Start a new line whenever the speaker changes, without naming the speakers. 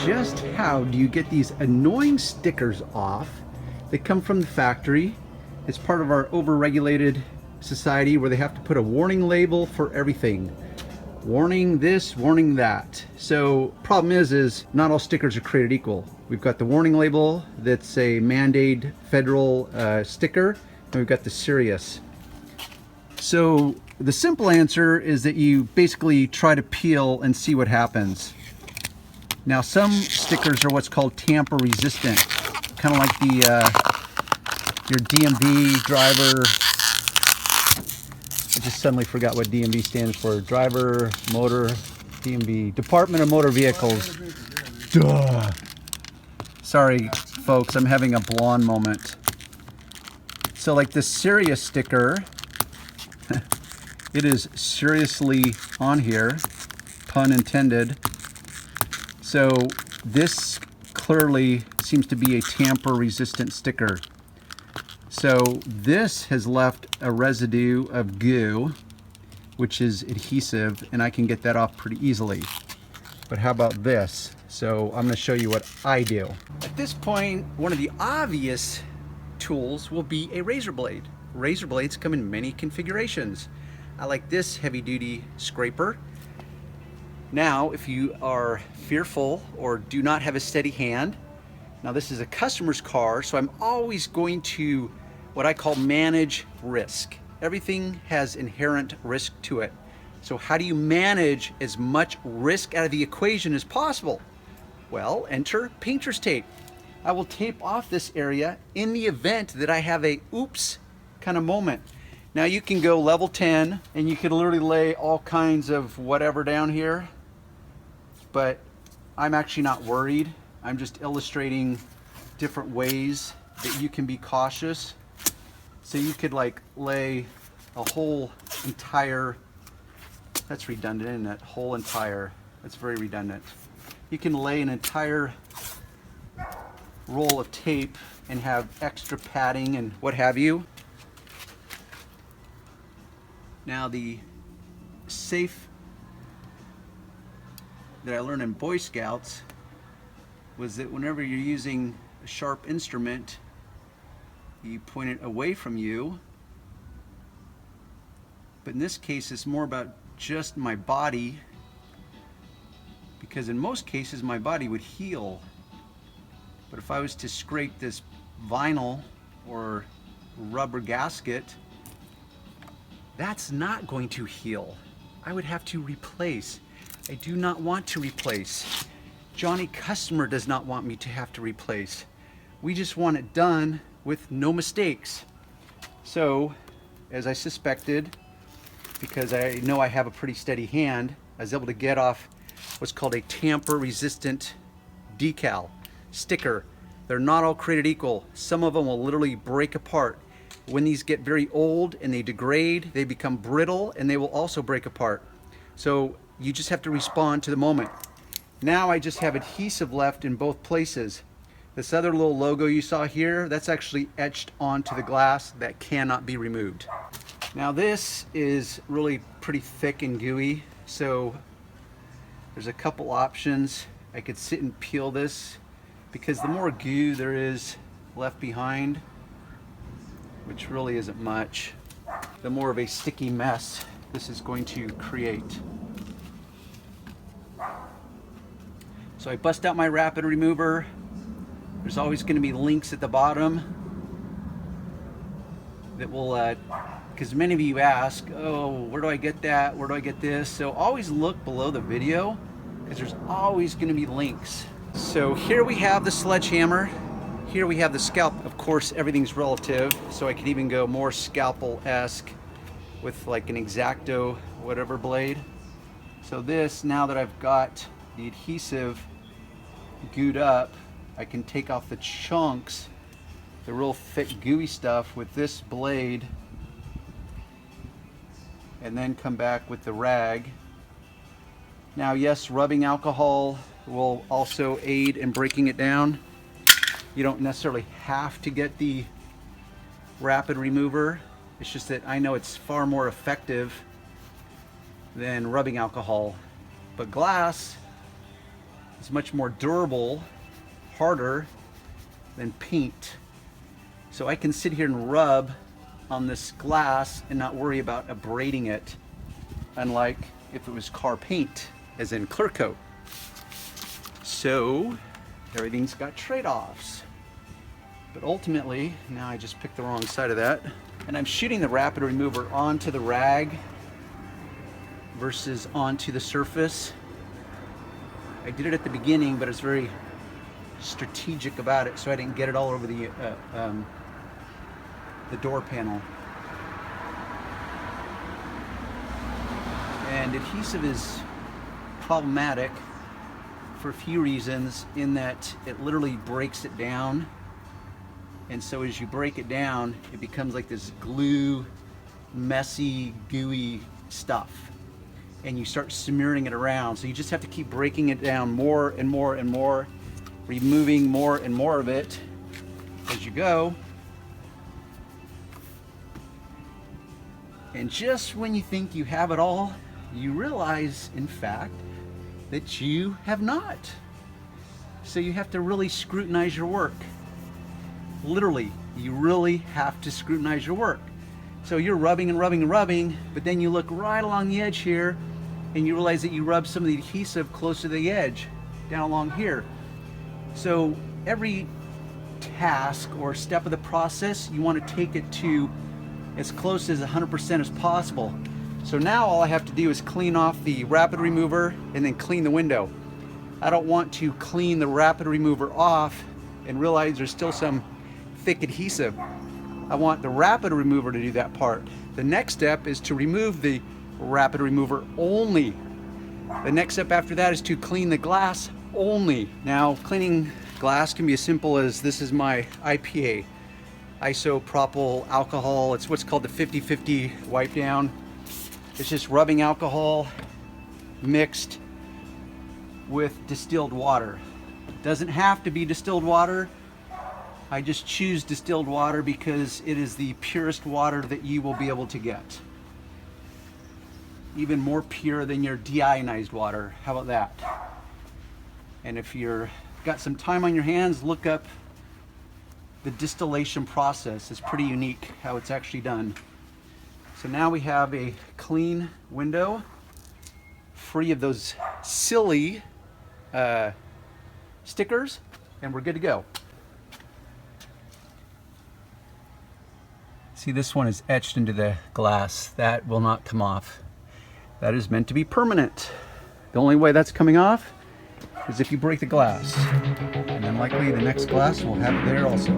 just how do you get these annoying stickers off that come from the factory. It's part of our overregulated society where they have to put a warning label for everything. Warning this, warning that. So problem is not all stickers are created equal. We've got the warning label that's a mandated federal sticker, and we've got the serious. So the simple answer is that you basically try to peel and see what happens. Now some stickers are what's called tamper resistant, kind of like the your DMV driver. I just suddenly forgot what DMV stands for. Driver, motor, DMV, Department of Motor Vehicles. Duh. Sorry, folks, I'm having a blonde moment. So like this serious sticker, it is seriously on here, pun intended. So this clearly seems to be a tamper resistant sticker. So this has left a residue of goo, which is adhesive, and I can get that off pretty easily. But how about this? So I'm going to show you what I do. At this point, one of the obvious tools will be a razor blade. Razor blades come in many configurations. I like this heavy-duty scraper. Now, if you are fearful or do not have a steady hand, now this is a customer's car, so I'm always going to what I call manage risk. Everything has inherent risk to it. So how do you manage as much risk out of the equation as possible? Well, enter painter's tape. I will tape off this area in the event that I have a oops kind of moment. Now you can go level 10 and you can literally lay all kinds of whatever down here, but I'm actually not worried. I'm just illustrating different ways that you can be cautious. So you could like lay a whole entire, that's redundant, isn't it? Whole entire, that's very redundant. You can lay an entire roll of tape and have extra padding and what have you. Now the safe that I learned in Boy Scouts was that whenever you're using a sharp instrument, you point it away from you. But in this case, it's more about just my body, because in most cases my body would heal. But if I was to scrape this vinyl or rubber gasket, that's not going to heal. I would have to replace. I do not want to replace. Johnny Customer does not want me to have to replace. We just want it done with no mistakes. So, as I suspected, because I know I have a pretty steady hand, I was able to get off what's called a tamper resistant decal sticker. They're not all created equal. Some of them will literally break apart. When these get very old and they degrade, they become brittle and they will also break apart. So you just have to respond to the moment. Now I just have adhesive left in both places. This other little logo you saw here, that's actually etched onto the glass. That cannot be removed. Now this is really pretty thick and gooey, so there's a couple options. I could sit and peel this, because the more goo there is left behind, which really isn't much, the more of a sticky mess this is going to create. So I bust out my rapid remover. There's always going to be links at the bottom that will, because many of you ask, oh, where do I get that? Where do I get this? So always look below the video, because there's always going to be links. So here we have the sledgehammer. Here we have the scalpel. Of course, everything's relative, so I could even go more scalpel-esque with like an X-Acto whatever blade. So this, now that I've got the adhesive gooed up, I can take off the chunks, the real thick gooey stuff with this blade, and then come back with the rag. Now yes, rubbing alcohol will also aid in breaking it down. You don't necessarily have to get the rapid remover. It's just that I know it's far more effective than rubbing alcohol. But glass is much more durable, harder than paint. So I can sit here and rub on this glass and not worry about abrading it, unlike if it was car paint, as in clear coat. So everything's got trade-offs. But ultimately, now I just picked the wrong side of that, and I'm shooting the rapid remover onto the rag versus onto the surface. I did it at the beginning, but it's very strategic about it, so I didn't get it all over the door panel. And adhesive is problematic for a few reasons, in that it literally breaks it down. And so as you break it down, it becomes like this glue, messy, gooey stuff. And you start smearing it around. So you just have to keep breaking it down more and more and more, removing more and more of it as you go. And just when you think you have it all, you realize, in fact, that you have not. So you have to really scrutinize your work. Literally, you really have to scrutinize your work. So you're rubbing and rubbing and rubbing, but then you look right along the edge here and you realize that you rubbed some of the adhesive close to the edge, down along here. So every task or step of the process, you want to take it to as close as 100% as possible. So now all I have to do is clean off the rapid remover and then clean the window. I don't want to clean the rapid remover off and realize there's still some thick adhesive. I want the rapid remover to do that part. The next step is to remove the rapid remover only. The next step after that is to clean the glass only. Now, cleaning glass can be as simple as, this is my IPA, isopropyl alcohol. It's what's called the 50-50 wipe down. It's just rubbing alcohol mixed with distilled water. It doesn't have to be distilled water. I just choose distilled water because it is the purest water that you will be able to get. Even more pure than your deionized water. How about that? And if you're got some time on your hands, look up the distillation process. It's pretty unique how it's actually done. So now we have a clean window, free of those silly stickers, and we're good to go. See, this one is etched into the glass. That will not come off. That is meant to be permanent. The only way that's coming off is if you break the glass. And then likely the next glass will have it there also.